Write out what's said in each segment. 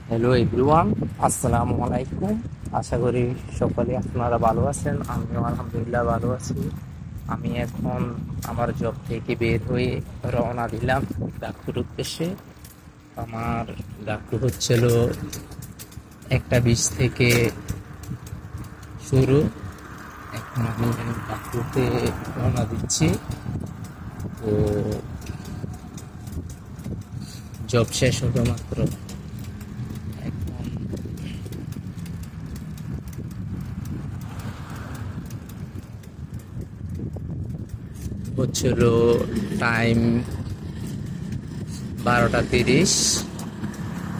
Hello everyone, আসসালামু আলাইকুম। আশা করি সকলে আপনারা ভালো আছেন। আমিও আলহামদুলিল্লাহ ভালো আছি। আমি এখন আমার জব থেকে বের হয়ে রওনা দিলাম ডাক্তার উদ্দেশ্যে। আমার ডাক্তার হচ্ছিল 1:20 থেকে শুরু। এখন আমি ডাক্তারতে রওনা দিচ্ছি। তো জব শেষ হলো মাত্র। এখন হচ্ছিল টাইম 12:30।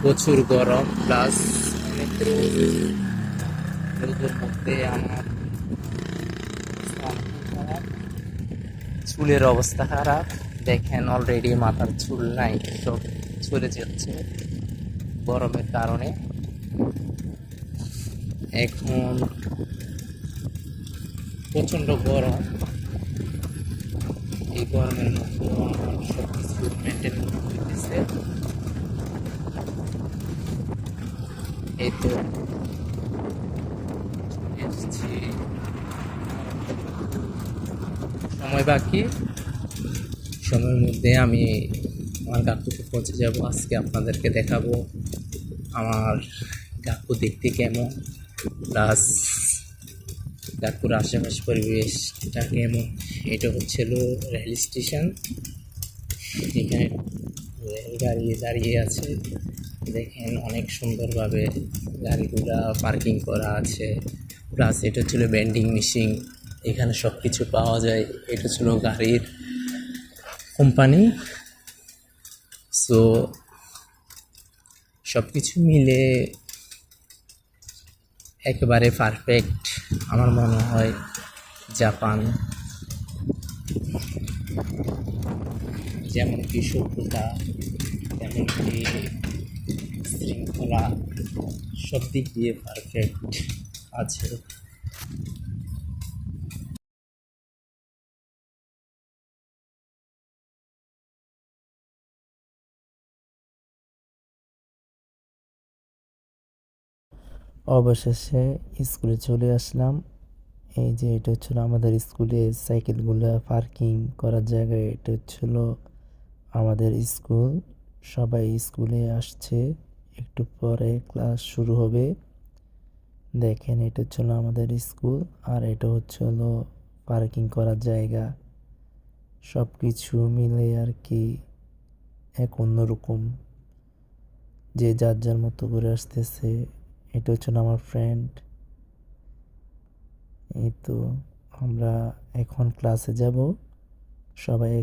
প্রচুর গরম প্লাস অনেক রোদ। রোদের মধ্যে আমার চুলের অবস্থা খারাপ। দেখেন অলরেডি মাথার চুল নাই, সব চলে যাচ্ছে গরমের কারণে। এখন প্রচন্ড গরম। এই গরমের মধ্যে আমার সব কিছু মেনটেন করতে হইতেছে। এই তো এসেছি, সময় বাকি। সময়ের মধ্যে আমি আমার গাকুতে পৌঁছে যাব। আজকে আপনাদেরকে দেখাবো আমার গাকু দেখতে কেমন, প্লাস গাকুর আশেপাশ পরিবেশটা কেমন। এটা হচ্ছিল রেল স্টেশন। এখানে রেলগাড়ি দাঁড়িয়ে আছে। দেখেন অনেক সুন্দরভাবে গাড়িগুলা পার্কিং করা আছে। প্লাস এটা ছিল ভেন্ডিং মেশিন, এখানে সব কিছু পাওয়া যায়। এটা ছিল গাড়ির কোম্পানি। সো সব কিছু মিলে একেবারে পারফেক্ট আমার মনে হয়। জাপান যেমন কি সভ্যতা, তেমন কি শৃঙ্খলা, সব দিক দিয়ে পারফেক্ট আছে। অবশেষে স্কুলে চলে আসলাম। এই যে এটা হচ্ছিল আমাদের স্কুলে সাইকেলগুলো পার্কিং করার জায়গা। এটা হচ্ছিল আমাদের স্কুল। সবাই স্কুলে আসছে, একটু পরে ক্লাস শুরু হবে। দেখেন এটা হচ্ছিল আমাদের স্কুল, আর এটা হচ্ছিল পার্কিং করার জায়গা। সব কিছু মিলে আর কি এক অন্যরকম, যে যার যার মতো করে আসতেছে। এটা হচ্ছিল আমার ফ্রেন্ড। এই তো আমরা এখন ক্লাসে যাব সবাই।